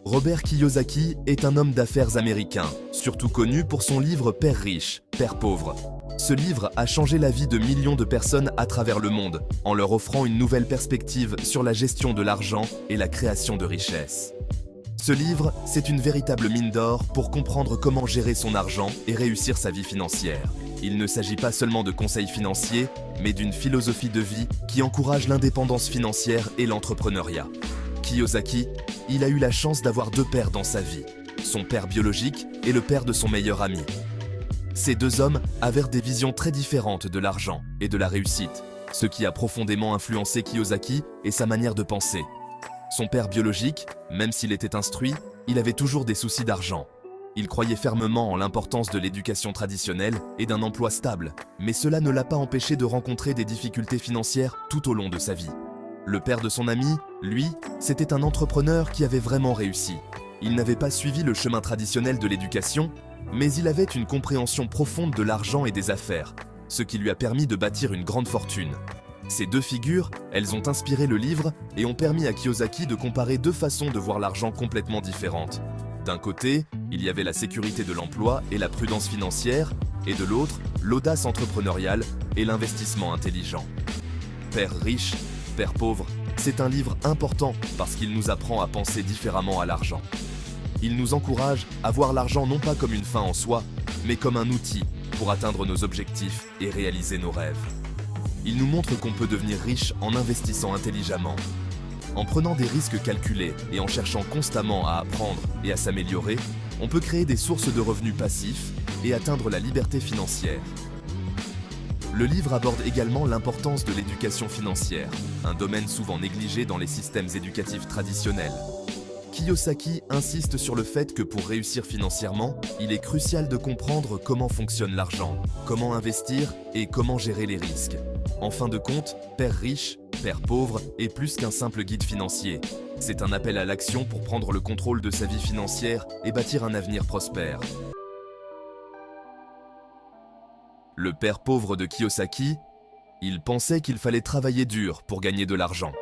Robert Kiyosaki est un homme d'affaires américain, surtout connu pour son livre Père riche, Père pauvre. Ce livre a changé la vie de millions de personnes à travers le monde, en leur offrant une nouvelle perspective sur la gestion de l'argent et la création de richesses. Ce livre, c'est une véritable mine d'or pour comprendre comment gérer son argent et réussir sa vie financière. Il ne s'agit pas seulement de conseils financiers, mais d'une philosophie de vie qui encourage l'indépendance financière et l'entrepreneuriat. Kiyosaki, il a eu la chance d'avoir deux pères dans sa vie, son père biologique et le père de son meilleur ami. Ces deux hommes avaient des visions très différentes de l'argent et de la réussite, ce qui a profondément influencé Kiyosaki et sa manière de penser. Son père biologique, même s'il était instruit, il avait toujours des soucis d'argent. Il croyait fermement en l'importance de l'éducation traditionnelle et d'un emploi stable, mais cela ne l'a pas empêché de rencontrer des difficultés financières tout au long de sa vie. Le père de son ami, lui, c'était un entrepreneur qui avait vraiment réussi. Il n'avait pas suivi le chemin traditionnel de l'éducation, mais il avait une compréhension profonde de l'argent et des affaires, ce qui lui a permis de bâtir une grande fortune. Ces deux figures, elles ont inspiré le livre et ont permis à Kiyosaki de comparer deux façons de voir l'argent complètement différentes. D'un côté, il y avait la sécurité de l'emploi et la prudence financière, et de l'autre, l'audace entrepreneuriale et l'investissement intelligent. Père riche, Père pauvre, c'est un livre important parce qu'il nous apprend à penser différemment à l'argent. Il nous encourage à voir l'argent non pas comme une fin en soi, mais comme un outil pour atteindre nos objectifs et réaliser nos rêves. Il nous montre qu'on peut devenir riche en investissant intelligemment. En prenant des risques calculés et en cherchant constamment à apprendre et à s'améliorer, on peut créer des sources de revenus passifs et atteindre la liberté financière. Le livre aborde également l'importance de l'éducation financière, un domaine souvent négligé dans les systèmes éducatifs traditionnels. Kiyosaki insiste sur le fait que pour réussir financièrement, il est crucial de comprendre comment fonctionne l'argent, comment investir et comment gérer les risques. En fin de compte, Père riche, Père pauvre est plus qu'un simple guide financier. C'est un appel à l'action pour prendre le contrôle de sa vie financière et bâtir un avenir prospère. Le père pauvre de Kiyosaki, il pensait qu'il fallait travailler dur pour gagner de l'argent.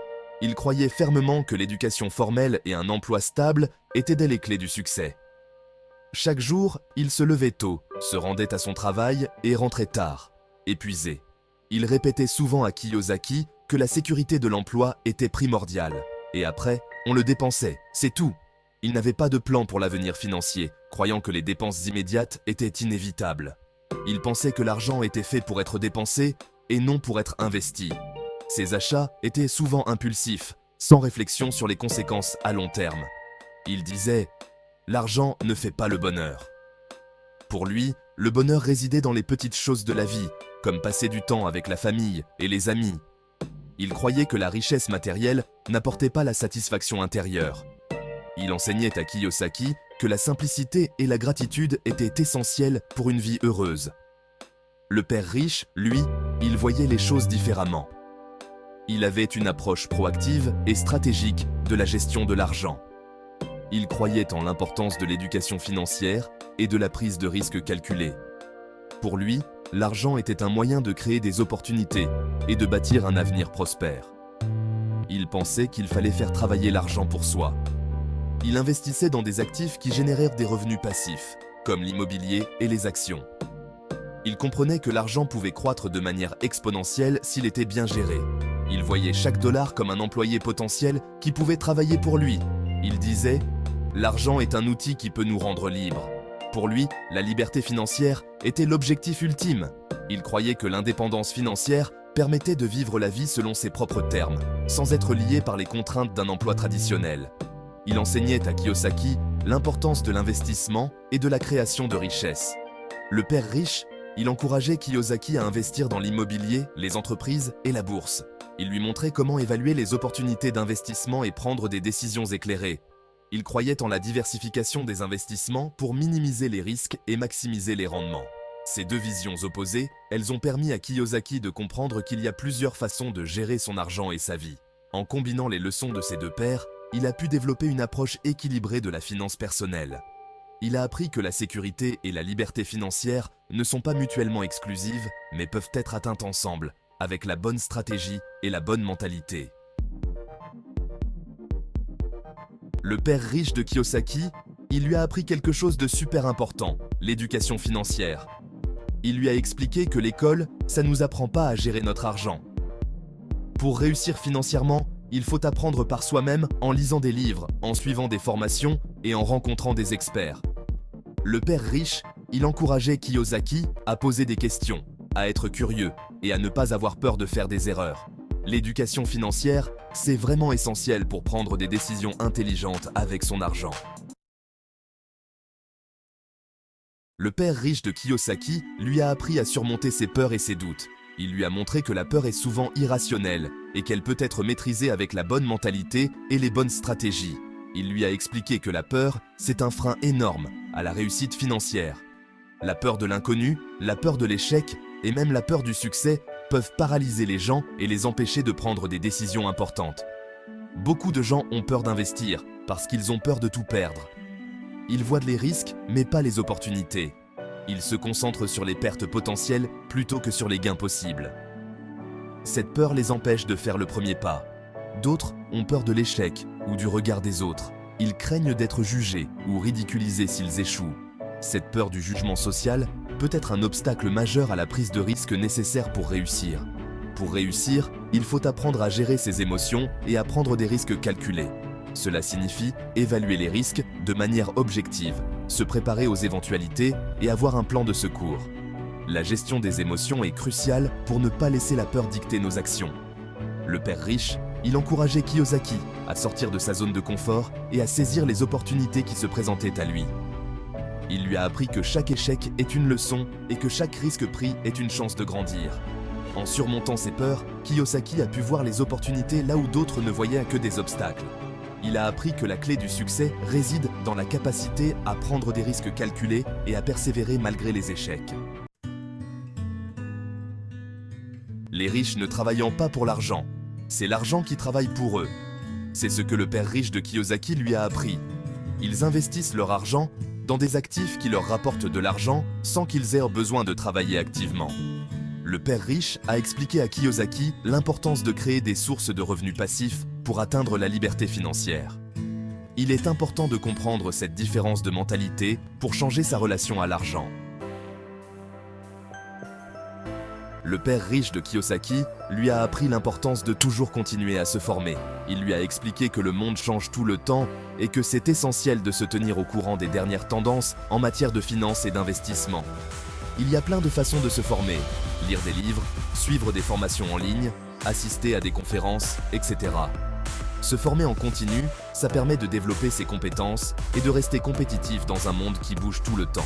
Il croyait fermement que l'éducation formelle et un emploi stable étaient les clés du succès. Chaque jour, il se levait tôt, se rendait à son travail et rentrait tard, épuisé. Il répétait souvent à Kiyosaki que la sécurité de l'emploi était primordiale. Et après, on le dépensait, c'est tout. Il n'avait pas de plan pour l'avenir financier, croyant que les dépenses immédiates étaient inévitables. Il pensait que l'argent était fait pour être dépensé et non pour être investi. Ses achats étaient souvent impulsifs, sans réflexion sur les conséquences à long terme. Il disait « L'argent ne fait pas le bonheur ». Pour lui, le bonheur résidait dans les petites choses de la vie, comme passer du temps avec la famille et les amis. Il croyait que la richesse matérielle n'apportait pas la satisfaction intérieure. Il enseignait à Kiyosaki que la simplicité et la gratitude étaient essentielles pour une vie heureuse. Le père riche, lui, il voyait les choses différemment. Il avait une approche proactive et stratégique de la gestion de l'argent. Il croyait en l'importance de l'éducation financière et de la prise de risques calculés. Pour lui, l'argent était un moyen de créer des opportunités et de bâtir un avenir prospère. Il pensait qu'il fallait faire travailler l'argent pour soi. Il investissait dans des actifs qui générèrent des revenus passifs, comme l'immobilier et les actions. Il comprenait que l'argent pouvait croître de manière exponentielle s'il était bien géré. Il voyait chaque dollar comme un employé potentiel qui pouvait travailler pour lui. Il disait « L'argent est un outil qui peut nous rendre libres ». Pour lui, la liberté financière était l'objectif ultime. Il croyait que l'indépendance financière permettait de vivre la vie selon ses propres termes, sans être lié par les contraintes d'un emploi traditionnel. Il enseignait à Kiyosaki l'importance de l'investissement et de la création de richesses. Le père riche, il encourageait Kiyosaki à investir dans l'immobilier, les entreprises et la bourse. Il lui montrait comment évaluer les opportunités d'investissement et prendre des décisions éclairées. Il croyait en la diversification des investissements pour minimiser les risques et maximiser les rendements. Ces deux visions opposées, elles ont permis à Kiyosaki de comprendre qu'il y a plusieurs façons de gérer son argent et sa vie. En combinant les leçons de ses deux pères, il a pu développer une approche équilibrée de la finance personnelle. Il a appris que la sécurité et la liberté financière ne sont pas mutuellement exclusives, mais peuvent être atteintes ensemble, avec la bonne stratégie et la bonne mentalité. Le père riche de Kiyosaki, il lui a appris quelque chose de super important, l'éducation financière. Il lui a expliqué que l'école, ça nous apprend pas à gérer notre argent. Pour réussir financièrement, il faut apprendre par soi-même en lisant des livres, en suivant des formations et en rencontrant des experts. Le père riche, il encourageait Kiyosaki à poser des questions, à être curieux et à ne pas avoir peur de faire des erreurs. L'éducation financière, c'est vraiment essentiel pour prendre des décisions intelligentes avec son argent. Le père riche de Kiyosaki lui a appris à surmonter ses peurs et ses doutes. Il lui a montré que la peur est souvent irrationnelle et qu'elle peut être maîtrisée avec la bonne mentalité et les bonnes stratégies. Il lui a expliqué que la peur, c'est un frein énorme à la réussite financière. La peur de l'inconnu, la peur de l'échec et même la peur du succès peuvent paralyser les gens et les empêcher de prendre des décisions importantes. Beaucoup de gens ont peur d'investir parce qu'ils ont peur de tout perdre. Ils voient les risques mais pas les opportunités. Ils se concentrent sur les pertes potentielles plutôt que sur les gains possibles. Cette peur les empêche de faire le premier pas. D'autres ont peur de l'échec ou du regard des autres. Ils craignent d'être jugés ou ridiculisés s'ils échouent. Cette peur du jugement social peut être un obstacle majeur à la prise de risque nécessaire pour réussir. Pour réussir, il faut apprendre à gérer ses émotions et à prendre des risques calculés. Cela signifie évaluer les risques de manière objective, se préparer aux éventualités et avoir un plan de secours. La gestion des émotions est cruciale pour ne pas laisser la peur dicter nos actions. Le père riche, il encourageait Kiyosaki à sortir de sa zone de confort et à saisir les opportunités qui se présentaient à lui. Il lui a appris que chaque échec est une leçon et que chaque risque pris est une chance de grandir. En surmontant ses peurs, Kiyosaki a pu voir les opportunités là où d'autres ne voyaient que des obstacles. Il a appris que la clé du succès réside dans la capacité à prendre des risques calculés et à persévérer malgré les échecs. Les riches ne travaillant pas pour l'argent, c'est l'argent qui travaille pour eux. C'est ce que le père riche de Kiyosaki lui a appris. Ils investissent leur argent dans des actifs qui leur rapportent de l'argent sans qu'ils aient besoin de travailler activement. Le père riche a expliqué à Kiyosaki l'importance de créer des sources de revenus passifs pour atteindre la liberté financière. Il est important de comprendre cette différence de mentalité pour changer sa relation à l'argent. Le père riche de Kiyosaki lui a appris l'importance de toujours continuer à se former. Il lui a expliqué que le monde change tout le temps et que c'est essentiel de se tenir au courant des dernières tendances en matière de finance et d'investissement. Il y a plein de façons de se former, lire des livres, suivre des formations en ligne, assister à des conférences, etc. Se former en continu, ça permet de développer ses compétences et de rester compétitif dans un monde qui bouge tout le temps.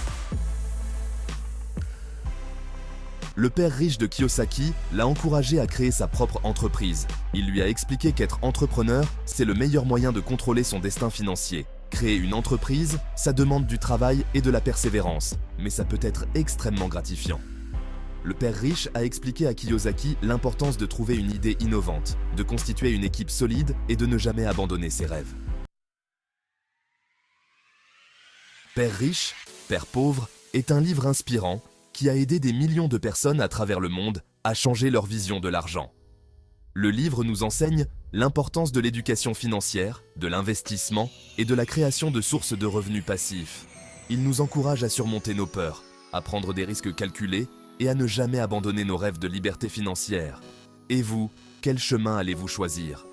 Le père riche de Kiyosaki l'a encouragé à créer sa propre entreprise. Il lui a expliqué qu'être entrepreneur, c'est le meilleur moyen de contrôler son destin financier. Créer une entreprise, ça demande du travail et de la persévérance, mais ça peut être extrêmement gratifiant. Le père riche a expliqué à Kiyosaki l'importance de trouver une idée innovante, de constituer une équipe solide et de ne jamais abandonner ses rêves. Père riche, Père pauvre est un livre inspirant qui a aidé des millions de personnes à travers le monde à changer leur vision de l'argent. Le livre nous enseigne l'importance de l'éducation financière, de l'investissement et de la création de sources de revenus passifs. Il nous encourage à surmonter nos peurs, à prendre des risques calculés et à ne jamais abandonner nos rêves de liberté financière. Et vous, quel chemin allez-vous choisir ?